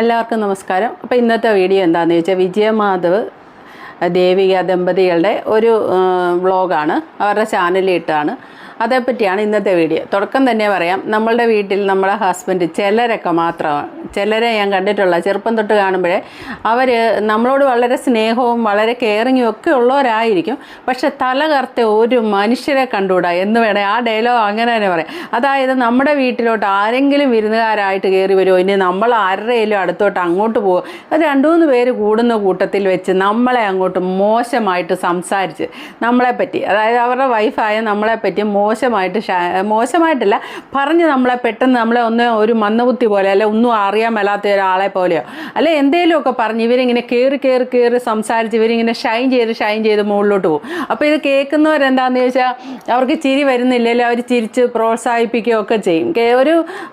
എല്ലാവർക്കും നമസ്കാരം. അപ്പോൾ ഇന്നത്തെ വീഡിയോ എന്താണെന്ന് ചോദിച്ചാൽ വിജയമാധവ് ദേവിക ദമ്പതികളുടെ ഒരു വ്ളോഗാണ്, അവരുടെ ചാനലിൽ ഇട്ടാണ്. അതേപ്പറ്റിയാണ് ഇന്നത്തെ വീഡിയോ. തുടക്കം തന്നെ പറയാം, നമ്മളുടെ വീട്ടിൽ നമ്മളെ ഹസ്ബൻഡ് ചിലരൊക്കെ മാത്രമാണ്, ചിലരെ ഞാൻ കണ്ടിട്ടുള്ള ചെറുപ്പം തൊട്ട് കാണുമ്പോഴേ അവർ നമ്മളോട് വളരെ സ്നേഹവും വളരെ കെയറിങ്ങും ഒക്കെ ഉള്ളവരായിരിക്കും. പക്ഷെ തലകർത്ത ഒരു മനുഷ്യരെ കണ്ടുകൂടാ എന്ന് വേണേൽ ആ ഡയലോഗ് അങ്ങനെ തന്നെ പറയാം. അതായത് നമ്മുടെ വീട്ടിലോട്ട് ആരെങ്കിലും വിരുന്നുകാരായിട്ട് കയറി വരുമോ, ഇനി നമ്മൾ ആരുടെയും അടുത്തോട്ട് അങ്ങോട്ട് പോകും, അത് 2-3 പേര് കൂടുന്ന കൂട്ടത്തിൽ വെച്ച് നമ്മളെ അങ്ങോട്ട് മോശമായിട്ട് സംസാരിച്ച് നമ്മളെപ്പറ്റി, അതായത് അവരുടെ വൈഫായ നമ്മളെപ്പറ്റി മോശമായിട്ടില്ല പറഞ്ഞ് നമ്മളെ പെട്ടെന്ന് നമ്മളെ ഒരു മന്ദബുദ്ധി പോലെ അല്ലെ ഒന്നും അറിയാൻ മേലാത്ത ഒരാളെ പോലെയോ അല്ലെ എന്തെങ്കിലുമൊക്കെ പറഞ്ഞ് ഇവരിങ്ങനെ കയറി സംസാരിച്ച് ഇവരിങ്ങനെ ഷൈൻ ചെയ്ത് മുകളിലോട്ട് പോകും. അപ്പോൾ ഇത് കേൾക്കുന്നവരെന്താണെന്ന് ചോദിച്ചാൽ അവർക്ക് ചിരി വരുന്നില്ലല്ലോ, അവർ ചിരിച്ച് പ്രോത്സാഹിപ്പിക്കുകയൊക്കെ ചെയ്യും.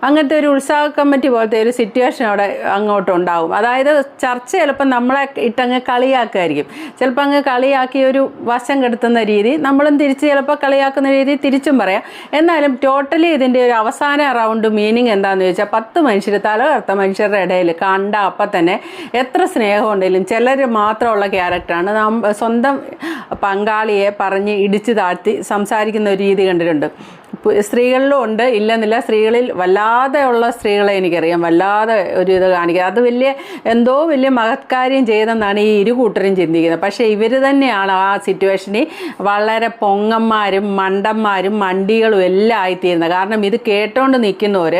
അങ്ങനത്തെ ഒരു ഉത്സാഹ കമ്മിറ്റി പോലത്തെ ഒരു സിറ്റുവേഷൻ അവിടെ അങ്ങോട്ടുണ്ടാവും. അതായത് ചർച്ച ചിലപ്പോൾ നമ്മളെ ഇട്ടങ്ങ് കളിയാക്കുമായിരിക്കും, ചിലപ്പോൾ അങ്ങ് കളിയാക്കി ഒരു വശം കെടുത്തുന്ന രീതി, നമ്മളും തിരിച്ച് ചിലപ്പോൾ കളിയാക്കുന്ന രീതി തിരിച്ചും പറയാം. എന്നാലും ടോട്ടലി ഇതിൻ്റെ ഒരു അവസാന റൗണ്ട് മീനിങ് എന്താണെന്ന് ചോദിച്ചാൽ 10 മനുഷ്യർ, തലകർത്ത മനുഷ്യരുടെ ഇടയിൽ കണ്ട അപ്പം തന്നെ എത്ര സ്നേഹമുണ്ടെങ്കിലും ചിലർ മാത്രമുള്ള ക്യാരക്ടറാണ് സ്വന്തം പങ്കാളിയെ പറഞ്ഞ് ഇടിച്ചു താഴ്ത്തി സംസാരിക്കുന്ന ഒരു രീതി കണ്ടിട്ടുണ്ട്. സ്ത്രീകളിലും ഉണ്ട്, ഇല്ലെന്നില്ല. സ്ത്രീകളിൽ വല്ലാതെ ഉള്ള സ്ത്രീകളെ എനിക്കറിയാം, വല്ലാതെ ഒരു ഇത് കാണിക്കുക, അത് വലിയ മഹത്കാര്യം ചെയ്തെന്നാണ് ഈ ഇരുകൂട്ടരും ചിന്തിക്കുന്നത്. പക്ഷേ ഇവർ തന്നെയാണ് ആ സിറ്റുവേഷനിൽ വളരെ പൊങ്ങന്മാരും മണ്ടന്മാരും മണ്ടികളും എല്ലാം ആയിത്തീരുന്നത്. കാരണം ഇത് കേട്ടോണ്ട് നിൽക്കുന്നവർ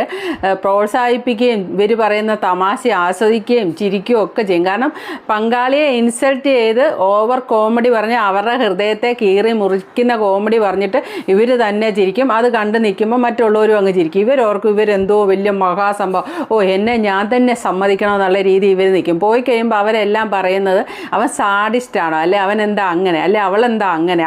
പ്രോത്സാഹിപ്പിക്കുകയും ഇവർ പറയുന്ന തമാശ ആസ്വദിക്കുകയും ചിരിക്കുകയും ഒക്കെ ചെയ്യും. കാരണം പങ്കാളിയെ ഇൻസൾട്ട് ചെയ്ത് ഓവർ കോമഡി പറഞ്ഞ് അവരുടെ ഹൃദയത്തെ കീറി മുറിക്കുന്ന കോമഡി പറഞ്ഞിട്ട് ഇവർ തന്നെ ചിരിക്കും. അത് കണ്ടു നിൽക്കുമ്പോൾ മറ്റുള്ളവരും അങ്ങ് ചിരിക്കും. ഇവരോർക്കും ഇവരെന്തോ വലിയ മഹാസംഭവം, എന്നെ ഞാൻ തന്നെ സമ്മതിക്കണം എന്നുള്ള രീതി ഇവർ നിൽക്കും. പോയി കഴിയുമ്പോൾ അവരെല്ലാം പറയുന്നത് അവൻ സാഡിസ്റ്റാണോ, അല്ലെ അവൻ എന്താ അങ്ങനെ, അല്ലെ അവളെന്താ അങ്ങനെ,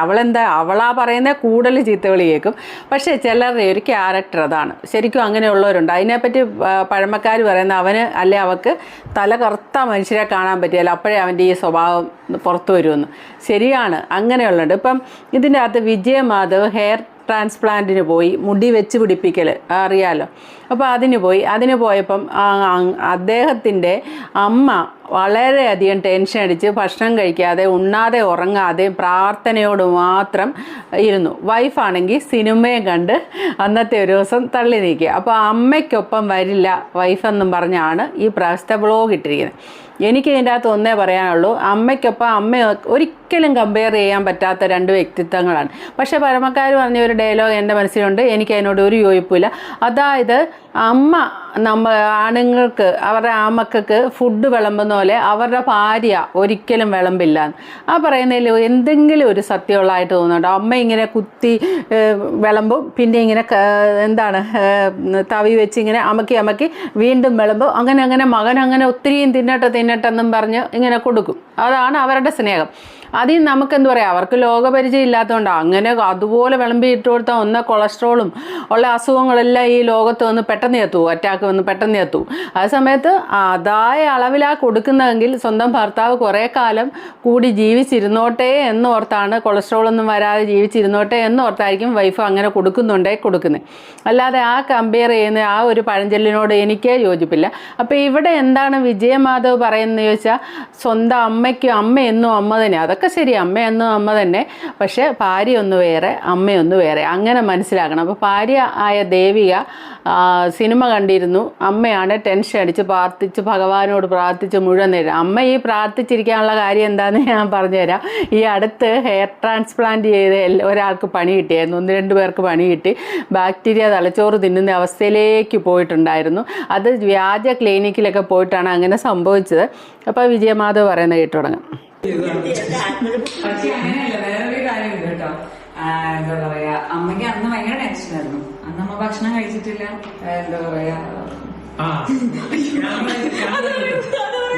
അവളാ പറയുന്നത് കൂടുതൽ ചീത്തവിളി കേൾക്കും. പക്ഷേ ചിലരുടെ ഒരു ക്യാരക്ടർ അതാണ്. ശരിക്കും അങ്ങനെയുള്ളവരുണ്ട്. അതിനെപ്പറ്റി പഴമക്കാർ പറയുന്ന അവന് അല്ലെ അവൾക്ക് തലകർത്ത മനുഷ്യരെ കാണാൻ പറ്റിയല്ല, അപ്പോഴേ അവൻ്റെ ഈ സ്വഭാവം പുറത്തു വരുമെന്ന്. ശരിയാണ്, അങ്ങനെയുള്ളുണ്ട്. ഇപ്പം ഇതിൻ്റെ അകത്ത് വിജയമാധവ് ഹെയർ ട്രാൻസ്പ്ലാന്റിന് പോയി, മുടി വെച്ച് പിടിപ്പിക്കൽ അറിയാലോ. അപ്പോൾ അതിന് പോയപ്പം അദ്ദേഹത്തിൻ്റെ അമ്മ വളരെയധികം ടെൻഷൻ അടിച്ച് ഭക്ഷണം കഴിക്കാതെ ഉണ്ണാതെ ഉറങ്ങാതെ പ്രാർത്ഥനയോട് മാത്രം ഇരുന്നു. വൈഫാണെങ്കിൽ സിനിമയും കണ്ട് അന്നത്തെ ഒരു ദിവസം തള്ളി നീക്കി. അപ്പോൾ അമ്മയ്ക്കൊപ്പം വരില്ല വൈഫെന്നും പറഞ്ഞാണ് ഈ പ്രാവശ്യത്തെ വ്ളോഗ് ഇട്ടിരിക്കുന്നത്. എനിക്ക് ഇതിൻ്റെ അകത്ത് ഒന്നേ പറയാനുള്ളൂ, അമ്മയ്ക്കൊപ്പം അമ്മ ഒരിക്കലും കമ്പയർ ചെയ്യാൻ പറ്റാത്ത 2 വ്യക്തിത്വങ്ങളാണ്. പക്ഷേ പരമക്കാർ പറഞ്ഞ ഒരു ഡയലോഗ് എൻ്റെ മനസ്സിലുണ്ട്, എനിക്ക് അതിനോട് ഒരു യോജിപ്പില്ല. അതായത് അമ്മ ആണുങ്ങൾക്ക് അവരുടെ ആമക്കൾക്ക് ഫുഡ് വിളമ്പുന്ന പോലെ അവരുടെ ഭാര്യ ഒരിക്കലും വിളമ്പില്ല. ആ പറയുന്നതിൽ എന്തെങ്കിലും ഒരു സത്യമുള്ളതായിട്ട് തോന്നുന്നുണ്ടോ? അമ്മ ഇങ്ങനെ കുത്തി വിളമ്പും, പിന്നെ ഇങ്ങനെ തവി വെച്ച് ഇങ്ങനെ അമക്കി വീണ്ടും വിളമ്പും, അങ്ങനെ മകൻ അങ്ങനെ ഒത്തിരിയും തിന്നട്ടെന്നും പറഞ്ഞ് ഇങ്ങനെ കൊടുക്കും. അതാണ് അവരുടെ സ്നേഹം. അതിൽ നമുക്കെന്ത് പറയാം, അവർക്ക് ലോകപരിചയം ഇല്ലാത്തതുകൊണ്ടാണ് അങ്ങനെ അതുപോലെ വിളമ്പി ഇട്ട് കൊടുത്താൽ ഒന്ന് കൊളസ്ട്രോളും ഉള്ള അസുഖങ്ങളെല്ലാം ഈ ലോകത്ത് വന്ന് പെട്ടെന്ന് എത്തും, അറ്റാക്ക് വന്ന് പെട്ടെന്ന് എത്തും. ആ സമയത്ത് അതായ അളവിലാണ് കൊടുക്കുന്നതെങ്കിൽ സ്വന്തം ഭർത്താവ് കുറേ കാലം കൂടി ജീവിച്ചിരുന്നോട്ടെ എന്നോർത്താണ്, കൊളസ്ട്രോളൊന്നും വരാതെ ജീവിച്ചിരുന്നോട്ടെ എന്നോർത്തായിരിക്കും വൈഫ് അങ്ങനെ കൊടുക്കുന്നത്. അല്ലാതെ ആ കമ്പയർ ചെയ്യുന്ന ആ ഒരു പഴഞ്ചൊല്ലിനോട് എനിക്ക് യോജിപ്പില്ല. അപ്പോൾ ഇവിടെ എന്താണ് വിജയമാധവ് പറയുന്നത് ചോദിച്ചാൽ, സ്വന്തം അമ്മ എന്നും അമ്മ തന്നെ, അതൊക്കെ ശരി, അമ്മയെന്നും അമ്മ തന്നെ, പക്ഷെ ഭാര്യ ഒന്ന് വേറെ അമ്മയൊന്ന് വേറെ, അങ്ങനെ മനസ്സിലാക്കണം. അപ്പോൾ ഭാര്യ ആയ ദേവിക സിനിമ കണ്ടിരുന്നു, അമ്മയാണ് ടെൻഷൻ അടിച്ച് ഭഗവാനോട് പ്രാർത്ഥിച്ച് മുഴുവൻ നേരം. അമ്മ ഈ പ്രാർത്ഥിച്ചിരിക്കാനുള്ള കാര്യം എന്താണെന്ന് ഞാൻ പറഞ്ഞുതരാം. ഈ അടുത്ത് ഹെയർ ട്രാൻസ്പ്ലാന്റ് ചെയ്ത് ഒരാൾക്ക് പണി കിട്ടിയായിരുന്നു, 1-2 പേർക്ക് പണി കിട്ടി. ബാക്ടീരിയ തലച്ചോറ് തിന്നുന്ന അവസ്ഥയിലേക്ക് പോയിട്ടുണ്ടായിരുന്നു. അത് വ്യാജ ക്ലിനിക്കിലൊക്കെ പോയിട്ടാണ് അങ്ങനെ സംഭവിച്ചത്. അപ്പോൾ വിജയമാധവ് പറയുന്നത് കേട്ടു തുടങ്ങാം. പക്ഷെ അങ്ങനെയല്ല, വേറൊരു കാര്യം കേട്ടോ. എന്താ പറയാ, അമ്മയ്ക്ക് അന്ന് ഭയങ്കര ടെൻഷനായിരുന്നു. അന്ന് അമ്മ ഭക്ഷണം കഴിച്ചിട്ടില്ല. എന്താ പറയാ,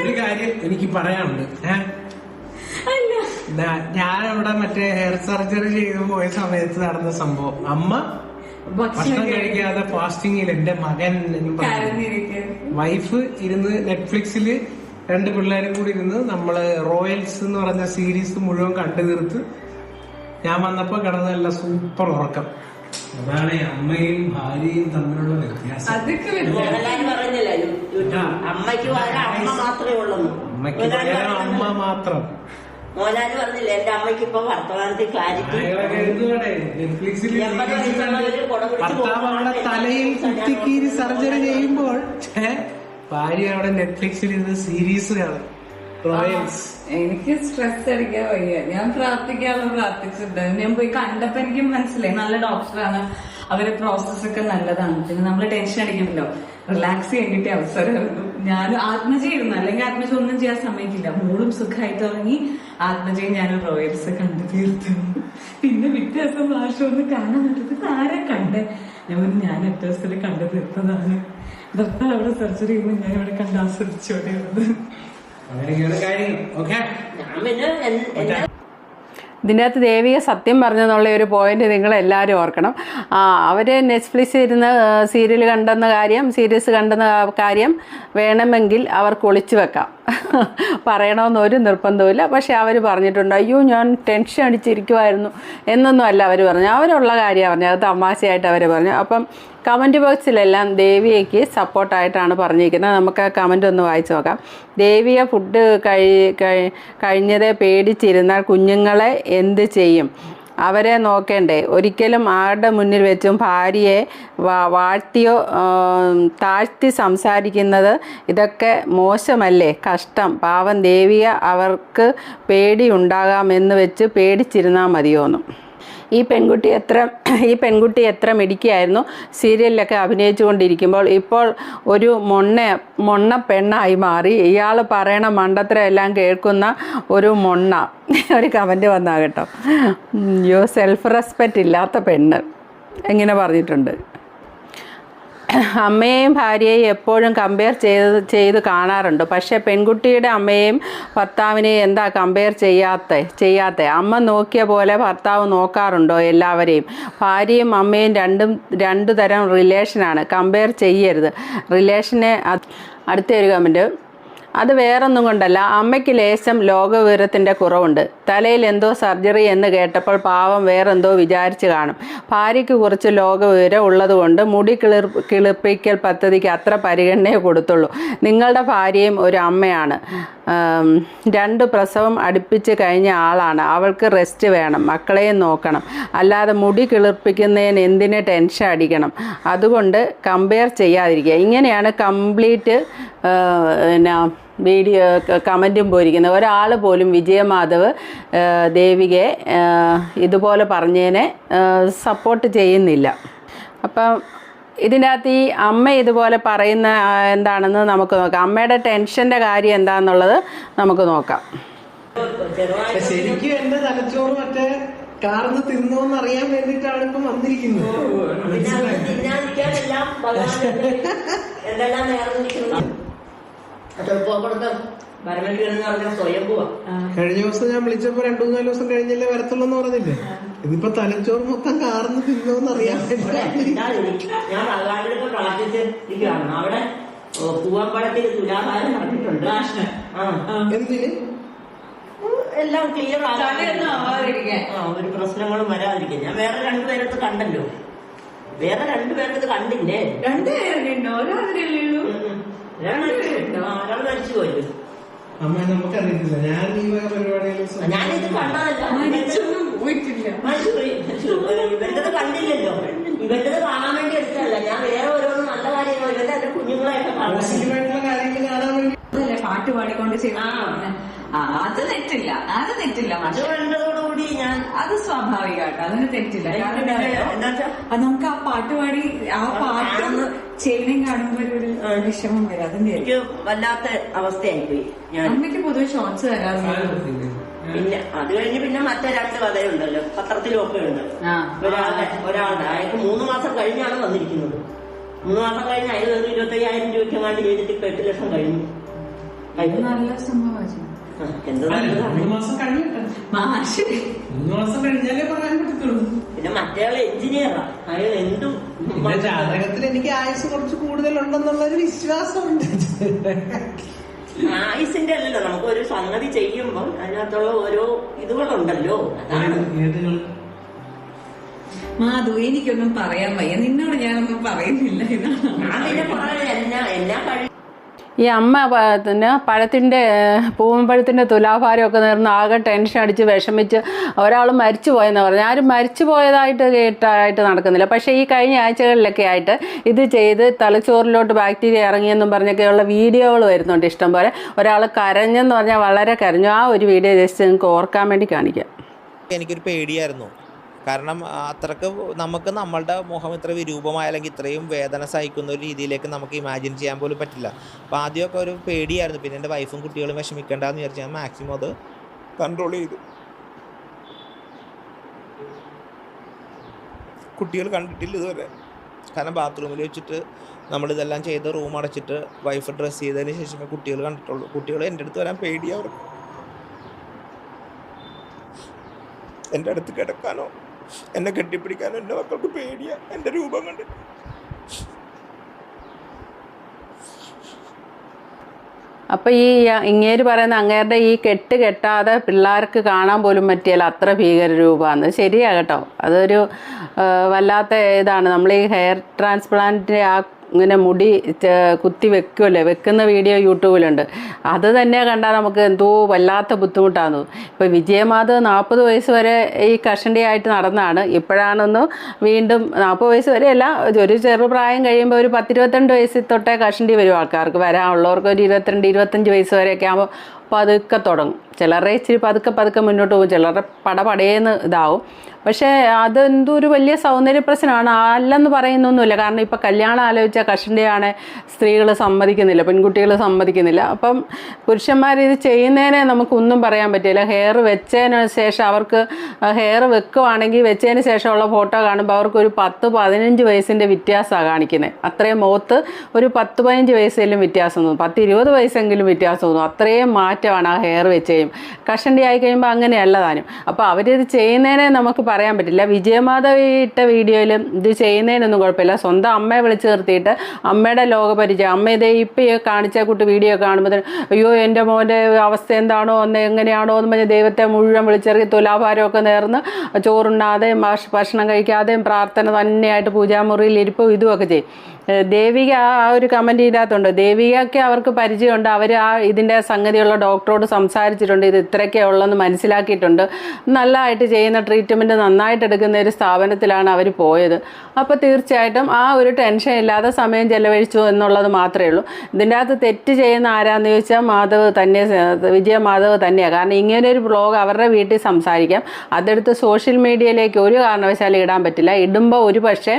ഒരു കാര്യം എനിക്ക് പറയാനുണ്ട്. ഞാനവിടെ മറ്റേ ഹെയർ സർജറി ചെയ്ത് പോയ സമയത്ത് നടന്ന സംഭവം, അമ്മ ഭക്ഷണം കഴിക്കാതെ ഫാസ്റ്റിങ്ങിൽ എന്റെ മകൻ വൈഫ് ഇരുന്ന് നെറ്റ്ഫ്ലിക്സിൽ 2 പിള്ളേരും കൂടി ഇരുന്ന് നമ്മള് റോയൽസ് എന്ന് പറഞ്ഞ സീരീസ് മുഴുവൻ കണ്ടു തീർത്ത് ഞാൻ വന്നപ്പോ കിടന്നല്ല സൂപ്പർ ഉറക്കം. അതാണ് അമ്മയും ഭാര്യയും തമ്മിലുള്ള വ്യത്യാസം. പറഞ്ഞില്ല അമ്മയ്ക്ക് മാത്രമേ ഉള്ളൂ. അമ്മയ്ക്ക് പകരം അമ്മ മാത്രം. മോനാല് പറഞ്ഞില്ല എന്റെ അമ്മയ്ക്ക് ഇപ്പൊ വർത്തമാനത്തിൽ ക്ലാരിറ്റി. ഭർത്താവ് അവിടെ തലയിൽ കുത്തിക്കീരി സർജറി ചെയ്യുമ്പോൾ ഭാര്യ അവിടെ നെറ്റ്ഫ്ലിക്സിൽ ഇരുന്ന് സീരീസ് കാണും. റോയൽസ്. എനിക്ക് സ്ട്രെസ് അടിക്കാൻ വയ്യ. ഞാൻ പ്രാർത്ഥിക്കാനുള്ള പ്രാർത്ഥിച്ചിട്ടുണ്ട്. ഞാൻ പോയി കണ്ടപ്പോ എനിക്ക് മനസ്സിലായി നല്ല ഡോക്ടറാണ്, അവരെ പ്രോസസ് ഒക്കെ നല്ലതാണ്. പിന്നെ നമ്മള് ടെൻഷൻ അടിക്കണല്ലോ, റിലാക്സ് ചെയ്യേണ്ടിട്ട് അവസരമായിരുന്നു. ഞാൻ ആത്മജയായിരുന്നു, അല്ലെങ്കിൽ ആത്മജ ഒന്നും ചെയ്യാൻ സമ്മതിക്കില്ല. മോളും സുഖമായിട്ട് തുടങ്ങി ആത്മജയും ഞാനും റോയൽസ് കണ്ടു തീർത്തു. പിന്നെ പിറ്റേ ദിവസം ഭാഷ ഒന്ന് കാണാൻ പറ്റത് ആരെ കണ്ടേ? ഞാൻ ഒറ്റ ദിവസത്തിൽ കണ്ടു തീർത്തതാണ്. ഭർത്താവ് അവിടെ സർജറി ചെയ്യുമ്പോൾ ഞാൻ ഇവിടെ കണ്ട് ആസ്വദിച്ചോടെയുള്ളത്. അങ്ങനെയൊക്കെയാണ് കാര്യങ്ങൾ. ഓക്കെ, ഞാൻ പിന്നെ ഇതിൻ്റെ അകത്ത് ദേവിക സത്യം പറഞ്ഞെന്നുള്ള ഒരു പോയിന്റ് നിങ്ങൾ എല്ലാവരും ഓർക്കണം. അവർ നെറ്റ്ഫ്ലിക്സിൽ ഇരുന്ന് സീരിയൽ കണ്ടെന്ന കാര്യം, സീരീസ് കണ്ടെന്ന കാര്യം വേണമെങ്കിൽ അവർക്ക് ഒളിച്ചു വെക്കാം, പറയണമെന്ന് ഒരു നിർബന്ധവുമില്ല. പക്ഷെ അവർ പറഞ്ഞിട്ടുണ്ട്, അയ്യോ ഞാൻ ടെൻഷൻ അടിച്ചിരിക്കുമായിരുന്നു എന്നൊന്നും അല്ല അവർ പറഞ്ഞു. അവരുള്ള കാര്യമാണ് പറഞ്ഞു, അത് തമാശയായിട്ട് അവർ പറഞ്ഞു. അപ്പം കമൻറ്റ് ബോക്സിലെല്ലാം ദേവിയയ്ക്ക് സപ്പോർട്ടായിട്ടാണ് പറഞ്ഞിരിക്കുന്നത്. നമുക്ക് ആ കമൻ്റ് ഒന്ന് വായിച്ചു നോക്കാം. ദേവിയ ഫുഡ് കഴിഞ്ഞതേ പേടിച്ചിരുന്നാൽ കുഞ്ഞുങ്ങളെ എന്ത് ചെയ്യും? അവരെ നോക്കേണ്ടേ? ഒരിക്കലും ആരുടെ മുന്നിൽ വെച്ചും ഭാര്യയെ വാഴ്ത്തിയോ താഴ്ത്തി സംസാരിക്കുന്നത് ഇതൊക്കെ മോശമല്ലേ? കഷ്ടം. പാവം ദേവിയ അവർക്ക് പേടിയുണ്ടാകാമെന്ന് വെച്ച് പേടിച്ചിരുന്നാൽ മതിയോന്നും. ഈ പെൺകുട്ടി എത്ര മിടുക്കിയായിരുന്നു സീരിയലിലൊക്കെ അഭിനയിച്ചു കൊണ്ടിരിക്കുമ്പോൾ. ഇപ്പോൾ ഒരു മൊണ്ണ പെണ്ണായി മാറി. ഇയാൾ പറയണ മണ്ടത്തരം എല്ലാം കേൾക്കുന്ന ഒരു മൊണ്ണ. ഒരു കമൻറ്റ് വന്നാ കേട്ടോ, യോ സെൽഫ് റെസ്പെക്റ്റ് ഇല്ലാത്ത പെണ്ണ് എങ്ങനെ പറഞ്ഞിട്ടുണ്ട്. അമ്മയെയും ഭാര്യയെയും എപ്പോഴും കമ്പയർ ചെയ്ത് കാണാറുണ്ട്. പക്ഷേ പെൺകുട്ടിയുടെ അമ്മയെയും ഭർത്താവിനെയും എന്താ കമ്പയർ ചെയ്യാത്ത? അമ്മ നോക്കിയ പോലെ ഭർത്താവ് നോക്കാറുണ്ടോ എല്ലാവരെയും? ഭാര്യയും അമ്മയും രണ്ടു തരം റിലേഷനാണ്, കമ്പയർ ചെയ്യരുത് റിലേഷനെ. അടുത്ത ഒരു കമൻറ്റ്, അത് വേറൊന്നും കൊണ്ടല്ല, അമ്മയ്ക്ക് ലേശം ലോകവിവരത്തിൻ്റെ കുറവുണ്ട്. തലയിൽ എന്തോ സർജറി എന്ന് കേട്ടപ്പോൾ പാവം വേറെന്തോ വിചാരിച്ച് കാണും. ഭാര്യയ്ക്ക് കുറച്ച് ലോകവിവരം ഉള്ളതുകൊണ്ട് മുടി കിളിപ്പിക്കൽ പദ്ധതിക്ക് അത്ര പരിഗണനയെ കൊടുത്തുള്ളൂ. നിങ്ങളുടെ ഭാര്യയും ഒരു അമ്മയാണ്, 2 പ്രസവം അടുപ്പിച്ച് കഴിഞ്ഞ ആളാണ്. അവൾക്ക് റെസ്റ്റ് വേണം, മക്കളെയും നോക്കണം. അല്ലാതെ മുടി കിളിർപ്പിക്കുന്നതിന് എന്തിന് ടെൻഷൻ അടിക്കണം? അതുകൊണ്ട് കമ്പയർ ചെയ്യാതിരിക്കുക. ഇങ്ങനെയാണ് കംപ്ലീറ്റ് വീഡിയോ കമൻറ്റും പോയിരിക്കുന്നത്. ഒരാൾ പോലും വിജയമാധവ് ദേവികയെ ഇതുപോലെ പറഞ്ഞതിനെ സപ്പോർട്ട് ചെയ്യുന്നില്ല. അപ്പം ഇതിനകത്ത് ഈ അമ്മ ഇതുപോലെ പറയുന്ന എന്താണെന്ന് നമുക്ക് നോക്കാം. അമ്മയുടെ ടെൻഷൻ്റെ കാര്യം എന്താണെന്നുള്ളത് നമുക്ക് നോക്കാം. ശരിക്കും എന്റെ തലച്ചോറ് മറ്റേ കാർന്ന് തിന്നോന്ന് അറിയാൻ വേണ്ടിയിട്ടാണ് ഇപ്പം വന്നിരിക്കുന്നത്. എന്തെല്ലാം നേർന്നിരിക്കുന്നു കഴിഞ്ഞ ദിവസം ഞാൻ വിളിച്ചപ്പോ 2-3 ദിവസം കഴിഞ്ഞല്ലേ വരത്തുള്ളൂ എന്ന് പറഞ്ഞില്ലേ? ഇതിപ്പോ തലച്ചോറ് മൊത്തം കാർന്ന് തിന്നോന്ന് അറിയാൻ ഞാൻ ഭഗവാനോട് പ്രാർത്ഥിച്ചിരിക്കുകയാണ്. അവിടെ പൂവമ്പഴത്തിൽ തുലാഭാരം നടത്തിയിട്ടുണ്ട്. എന്തിന്? എല്ലാം ക്ലിയർ ആവാതിരിക്കാൻ, ഒരു പ്രശ്നങ്ങളും വരാതിരിക്കാൻ. ഞാൻ വേറെ 2 പേരടുത്ത് കണ്ടല്ലോ. വേറെ 2 പേരടുത്ത് കണ്ടില്ലേ? 2 പേരുണ്ടോ? ഒരാൾ മരിച്ചു പോയി. അമ്മ നമുക്കറിയത്തില്ല. ഞാൻ ഈ പരിപാടികൾ ഞാനിത് കണ്ടതല്ല, പോയിട്ടില്ല. ഇവരുടെ കണ്ടില്ലല്ലോ. ഇവരുടെ കാണാൻ വേണ്ടി എടുത്തല്ല. ഞാൻ വേറെ ഓരോന്നും നല്ല കാര്യങ്ങൾ ഇവരുടെ എന്റെ കുഞ്ഞുങ്ങളെയൊക്കെ കാര്യങ്ങൾ കാണാൻ വേണ്ടി പാട്ട് പാടിക്കൊണ്ട് ചെയ്യുന്ന അത് തെറ്റില്ല. അത് വേണ്ടതോടുകൂടി ഞാൻ അത് സ്വാഭാവികമായിട്ട് അതിന് തെറ്റില്ല. നമുക്ക് ആ പാട്ട് പാടി ആ പാട്ട് ചെയ്യണം കാണുമ്പോൾ ഒരു വിഷമം വരും. അതിന്റെ എനിക്ക് വല്ലാത്ത അവസ്ഥയായിപ്പോയി. ഞാൻ അമ്മയ്ക്ക് പൊതുവെ ഷോർട്സ് തരാറുണ്ട്. പിന്നെ അത് കഴിഞ്ഞ് പിന്നെ മറ്റേ 2 കഥയുണ്ടല്ലോ, പത്രത്തിലൊക്കെ ഉണ്ട്. ഒരാളുടെ അയാൾക്ക് 3 മാസം കഴിഞ്ഞാണ് വന്നിരിക്കുന്നത്. 3 മാസം കഴിഞ്ഞ് അയാൾ 25,000 രൂപയ്ക്ക് വേണ്ടി ചെയ്തിട്ട് ഇപ്പൊ 8 ലക്ഷം കഴിഞ്ഞു. നല്ല സംഭവം. 3 മാസം കഴിഞ്ഞിട്ട് 3 മാസം കഴിഞ്ഞാലേ പറയാൻ പറ്റത്തുള്ളൂ. പിന്നെ മറ്റേയാള് എഞ്ചിനീയറാ. അയാൾ എന്തും ജാതകത്തിൽ എനിക്ക് ആയുസ് കുറച്ച് കൂടുതലുണ്ടെന്നുള്ളൊരു വിശ്വാസമുണ്ട്. ആയുസിന്റെ അല്ലല്ലോ, നമുക്ക് ഒരു സംഗതി ചെയ്യുമ്പോൾ അതിനകത്തുള്ള ഓരോ ഇതുകളുണ്ടല്ലോ. അതാണ് മാധു, എനിക്കൊന്നും പറയാൻ വയ്യ. നിന്നോട് ഞാനൊന്നും പറയുന്നില്ല. ഇതാണ് ഞാൻ പിന്നെ പറയാൻ എന്നാ കഴിയും. ഈ അമ്മ പിന്നെ പഴത്തിൻ്റെ പൂവമ്പഴത്തിൻ്റെ തുലാഭാരമൊക്കെ നേർന്ന് ആകെ ടെൻഷൻ അടിച്ച് വിഷമിച്ച് ഒരാൾ മരിച്ചു പോയെന്ന് പറഞ്ഞു. ആരും മരിച്ചു പോയതായിട്ട് കേട്ടായിട്ട് നടക്കുന്നില്ല. പക്ഷേ ഈ കഴിഞ്ഞ ആഴ്ചകളിലൊക്കെ ആയിട്ട് ഇത് ചെയ്ത് തലച്ചോറിലോട്ട് ബാക്ടീരിയ ഇറങ്ങിയെന്നും പറഞ്ഞൊക്കെയുള്ള വീഡിയോകൾ വരുന്നുണ്ട് ഇഷ്ടംപോലെ. ഒരാൾ കരഞ്ഞെന്ന് പറഞ്ഞാൽ വളരെ കരഞ്ഞു. ആ ഒരു വീഡിയോ ജസ്റ്റ് നിങ്ങൾക്ക് ഓർക്കാൻ വേണ്ടി കാണിക്കാം. എനിക്കൊരു പേടിയായിരുന്നു. കാരണം അത്രക്ക് നമുക്ക് നമ്മളുടെ മുഖം ഇത്ര വിരൂപമായ അല്ലെങ്കിൽ ഇത്രയും വേദന സഹിക്കുന്ന ഒരു രീതിയിലേക്ക് നമുക്ക് ഇമാജിൻ ചെയ്യാൻ പോലും പറ്റില്ല. അപ്പോൾ ആദ്യമൊക്കെ ഒരു പേടിയായിരുന്നു. പിന്നെ എൻ്റെ വൈഫും കുട്ടികളും വിഷമിക്കേണ്ടെന്ന് വിചാരിച്ച് ഞാൻ മാക്സിമം അത് കൺട്രോൾ ചെയ്തു. കുട്ടികൾ കണ്ടിട്ടില്ല ഇതുവരെ. കാരണം ബാത്റൂമിൽ വെച്ചിട്ട് നമ്മളിതെല്ലാം ചെയ്ത് റൂം അടച്ചിട്ട് വൈഫ് ഡ്രസ്സ് ചെയ്തതിന് ശേഷമേ കുട്ടികൾ കണ്ടിട്ടുള്ളൂ. കുട്ടികൾ എൻ്റെ അടുത്ത് വരാൻ പേടിയാണ്. അവർക്ക് എൻ്റെ അടുത്ത് കിടക്കാനോ എന്നെ കെട്ടിപ്പിടിക്കാനോ എൻ്റെ മക്കൾക്ക് പേടിയാണ് എൻ്റെ രൂപം കണ്ട്. അപ്പോൾ ഈ ഇങ്ങേര് പറയുന്ന അങ്ങേരുടെ ഈ കെട്ടാതെ പിള്ളേർക്ക് കാണാൻ പോലും പറ്റിയാൽ അത്ര ഭീകര രൂപമാണ്. ശരിയാ കേട്ടോ, അതൊരു വല്ലാത്ത ഇതാണ്. നമ്മൾ ഈ ഹെയർ ട്രാൻസ്പ്ലാന്റിൻ്റെ ആ ഇങ്ങനെ മുടി കുത്തി വെക്കുന്ന വീഡിയോ യൂട്യൂബിലുണ്ട്. അത് തന്നെ കണ്ടാൽ നമുക്ക് എന്തോ വല്ലാത്ത ബുദ്ധിമുട്ടാണ്. ഇപ്പോൾ വിജയമാധവ് 40 വയസ്സ് വരെ ഈ കഷണ്ടിയായിട്ട് നടന്നതാണ്. ഇപ്പോഴാണൊന്ന് വീണ്ടും 40 വയസ്സ് വരെയല്ല, ഒരു ചെറുപ്രായം കഴിയുമ്പോൾ ഒരു 10-22 വയസ്സിൽ തൊട്ടേ കഷണ്ടി വരും ആൾക്കാർക്ക്. വരാനുള്ളവർക്ക് ഒരു 22-25 വയസ്സ് വരെയൊക്കെ ആകുമ്പോൾ പതുക്കെ തുടങ്ങും. ചിലരുടെ ഇച്ചിരി പതുക്കെ മുന്നോട്ട് പോകും, ചിലരുടെ പടപടേന്ന് ഇതാവും. പക്ഷേ അതെന്തോ ഒരു വലിയ സൗന്ദര്യ പ്രശ്നമാണ്. അല്ലെന്ന് പറയുന്നൊന്നുമില്ല. കാരണം ഇപ്പോൾ കല്യാണം ആലോചിച്ച കഷണ്ടിയാണ് സ്ത്രീകൾ സമ്മതിക്കുന്നില്ല, പെൺകുട്ടികൾ സമ്മതിക്കുന്നില്ല. അപ്പം പുരുഷന്മാരിത് ചെയ്യുന്നതിനെ നമുക്കൊന്നും പറയാൻ പറ്റില്ല. ഹെയർ വെച്ചതിന് ശേഷം അവർക്ക് ഹെയർ വെക്കുവാണെങ്കിൽ വെച്ചതിന് ശേഷമുള്ള ഫോട്ടോ കാണുമ്പോൾ അവർക്കൊരു 10-15 വയസ്സിൻ്റെ വ്യത്യാസമാണ് കാണിക്കുന്നത്. അത്രയും മുഖത്ത് ഒരു 10-15 വയസ്സെങ്കിലും വ്യത്യാസം തോന്നും, 10-20 വയസ്സെങ്കിലും വ്യത്യാസം തോന്നും. അത്രയും മാറ്റമാണ് ആ ഹെയർ വെച്ച് കഴിയും. കഷണ്ടി ആയി കഴിയുമ്പോൾ അങ്ങനെയല്ല താനും. അപ്പോൾ അവരിത് ചെയ്യുന്നതിനെ നമുക്ക് പറയാൻ പറ്റില്ല. വിജയമാധവ് ഇട്ട വീഡിയോയിലും ഇത് ചെയ്യുന്നതിനൊന്നും കുഴപ്പമില്ല. സ്വന്തം അമ്മയെ വിളിച്ച് നിർത്തിയിട്ട് അമ്മയുടെ ലോകപരിചയം, അമ്മ ഇതേ ഇപ്പം ഈ കാണിച്ച കൂട്ട് വീഡിയോ കാണുമ്പോൾ അയ്യോ എൻ്റെ മോൻ്റെ അവസ്ഥ എന്താണോ എങ്ങനെയാണോ എന്ന് പറഞ്ഞ് ദൈവത്തെ മുഴുവൻ വിളിച്ചിറക്കി തുലാഭാരമൊക്കെ നേർന്ന് ചോറുണ്ണാതെയും ഭക്ഷണം കഴിക്കാതെയും പ്രാർത്ഥന തന്നെയായിട്ട് പൂജാമുറിയിൽ ഇരിപ്പും ഇതുമൊക്കെ ചെയ്യും. ദേവിക ആ ഒരു കമൻറ്റ് ഇതിനകത്തുണ്ട്. ദേവികയ്ക്ക് അവർക്ക് പരിചയമുണ്ട്. അവർ ആ ഇതിൻ്റെ സംഗതിയുള്ള ഡോക്ടറോട് സംസാരിച്ചിട്ടുണ്ട്. ഇത് ഇത്രയൊക്കെ ഉള്ളെന്ന് മനസ്സിലാക്കിയിട്ടുണ്ട്. നല്ലതായിട്ട് ചെയ്യുന്ന ട്രീറ്റ്മെൻറ്റ് നന്നായിട്ട് എടുക്കുന്ന ഒരു സ്ഥാപനത്തിലാണ് അവർ പോയത്. അപ്പോൾ തീർച്ചയായിട്ടും ആ ഒരു ടെൻഷൻ ഇല്ലാതെ സമയം ചെലവഴിച്ചു എന്നുള്ളത് മാത്രമേ ഉള്ളൂ. ഇതിൻ്റെ അകത്ത് തെറ്റ് ചെയ്യുന്ന ആരാന്ന് ചോദിച്ചാൽ വിജയമാധവ് തന്നെയാണ്. കാരണം ഇങ്ങനെ ഒരു ബ്ലോഗ് അവരുടെ വീട്ടിൽ സംസാരിക്കാം, അതെടുത്ത് സോഷ്യൽ മീഡിയയിലേക്ക് ഒരു കാരണവശാലും ഇടാൻ പറ്റില്ല. ഇടുമ്പോൾ ഒരു പക്ഷേ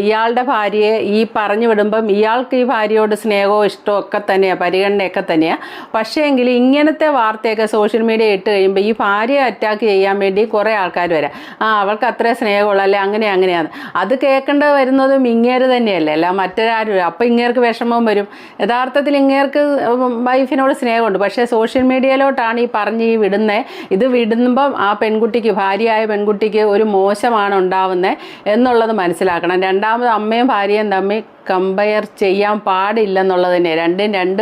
ഇയാളുടെ ഭാര്യയെ ഈ പറഞ്ഞു വിടുമ്പം ഇയാൾക്ക് ഈ ഭാര്യയോട് സ്നേഹവും ഇഷ്ടവും ഒക്കെ തന്നെയാണ്, പരിഗണനയൊക്കെ തന്നെയാണ്. പക്ഷേ എങ്കിൽ ഇങ്ങനത്തെ വാർത്തയൊക്കെ സോഷ്യൽ മീഡിയ ഇട്ട് കഴിയുമ്പോൾ ഈ ഭാര്യയെ അറ്റാക്ക് ചെയ്യാൻ വേണ്ടി കുറേ ആൾക്കാർ വരാം. അവൾക്ക് അത്രേ സ്നേഹമുള്ളൂ, അല്ലെ അങ്ങനെയാണ്. അത് കേൾക്കേണ്ട വരുന്നതും ഇങ്ങേര് തന്നെയല്ലേ, അല്ല മറ്റൊരാരും. അപ്പം ഇങ്ങേർക്ക് വിഷമവും വരും. യഥാർത്ഥത്തിൽ ഇങ്ങേർക്ക് വൈഫിനോട് സ്നേഹമുണ്ട്. പക്ഷേ സോഷ്യൽ മീഡിയയിലോട്ടാണ് ഈ വിടുന്നത്. ഇത് വിടുമ്പം ആ പെൺകുട്ടിക്ക്, ഭാര്യയായ പെൺകുട്ടിക്ക് ഒരു മോശമാണ് ഉണ്ടാവുന്നത് എന്നുള്ളത് മനസ്സിലാക്കണം. രണ്ടാമത് അമ്മയും ഭാര്യയും തമ്മിൽ കമ്പയർ ചെയ്യാൻ പാടില്ലെന്നുള്ളത് തന്നെ. രണ്ടും രണ്ട്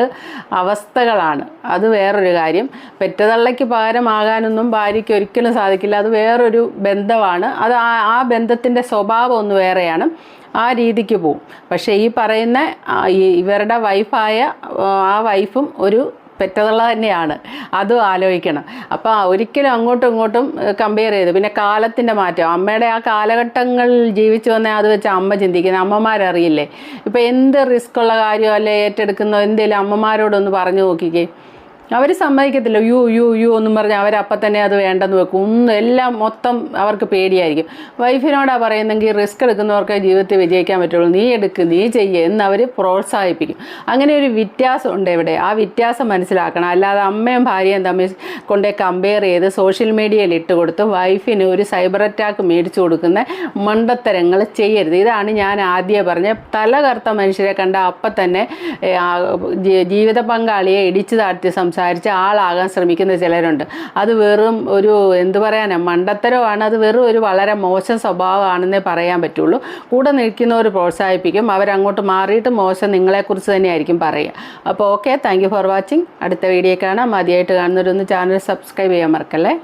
അവസ്ഥകളാണ്. അത് വേറൊരു കാര്യം. പെറ്റതള്ളയ്ക്ക് പകരമാകാനൊന്നും ഭാര്യയ്ക്ക് ഒരിക്കലും സാധിക്കില്ല. അത് വേറൊരു ബന്ധമാണ്. അത് ആ ബന്ധത്തിൻ്റെ സ്വഭാവം ഒന്ന് വേറെയാണ്. ആ രീതിക്ക് പോവും. പക്ഷേ ഈ പറയുന്ന ഇവരുടെ വൈഫായ ആ വൈഫും ഒരു പെറ്റതള്ള തന്നെയാണ്. അതും ആലോചിക്കണം. അപ്പോൾ ഒരിക്കലും അങ്ങോട്ടും ഇങ്ങോട്ടും കമ്പയർ ചെയ്ത്, പിന്നെ കാലത്തിൻ്റെ മാറ്റം, അമ്മയുടെ ആ കാലഘട്ടങ്ങളിൽ ജീവിച്ചു വന്നാൽ അത് വെച്ച് അമ്മ ചിന്തിക്കുന്നത് അമ്മമാരറിയില്ലേ. ഇപ്പോൾ എന്ത് റിസ്ക് ഉള്ള കാര്യം അല്ലെ ഏറ്റെടുക്കുന്നോ എന്തെങ്കിലും അമ്മമാരോടൊന്ന് പറഞ്ഞു നോക്കിക്കേ. അവർ സമ്മതിക്കത്തില്ല. യു എന്നും പറഞ്ഞ് അവരപ്പം തന്നെ അത് വേണ്ടെന്ന് വെക്കും. എല്ലാം മൊത്തം അവർക്ക് പേടിയായിരിക്കും. വൈഫിനോടാണ് പറയുന്നെങ്കിൽ റിസ്ക് എടുക്കുന്നവർക്ക് ജീവിതത്തിൽ വിജയിക്കാൻ പറ്റുള്ളൂ, നീ എടുക്ക്, നീ ചെയ്യ് എന്ന് അവർ പ്രോത്സാഹിപ്പിക്കും. അങ്ങനെ ഒരു വ്യത്യാസമുണ്ട് ഇവിടെ. ആ വ്യത്യാസം മനസ്സിലാക്കണം. അല്ലാതെ അമ്മയും ഭാര്യയും തമ്മിൽ കൊണ്ടേ കമ്പയർ ചെയ്ത് സോഷ്യൽ മീഡിയയിൽ ഇട്ട് കൊടുത്ത് വൈഫിന് ഒരു സൈബർ അറ്റാക്ക് മേടിച്ചു കൊടുക്കുന്ന മണ്ടത്തരങ്ങൾ ചെയ്യരുത്. ഇതാണ് ഞാൻ ആദ്യമേ പറഞ്ഞ തലകർത്ത മനുഷ്യരെ കണ്ട അപ്പം തന്നെ ജീവിത പങ്കാളിയെ ഇടിച്ചു താഴ്ത്തി സംസാരിച്ച് ആളാകാൻ ശ്രമിക്കുന്ന ചിലരുണ്ട്. അത് വെറും ഒരു എന്തു പറയാനാ മണ്ടത്തരമാണ്. അത് വെറും ഒരു വളരെ മോശം സ്വഭാവമാണെന്നേ പറയാൻ പറ്റുള്ളൂ. കൂടെ നിൽക്കുന്നവർ പ്രോത്സാഹിപ്പിക്കും. അവരങ്ങോട്ട് മാറിയിട്ട് മോശം നിങ്ങളെക്കുറിച്ച് തന്നെയായിരിക്കും പറയുക. അപ്പോൾ okay, thank you for watching. അടുത്ത വീഡിയോ കാണാം. ആദ്യമായിട്ട് കാണുന്നവരൊന്ന് ചാനൽ സബ്സ്ക്രൈബ് ചെയ്യാൻ മറക്കല്ലേ.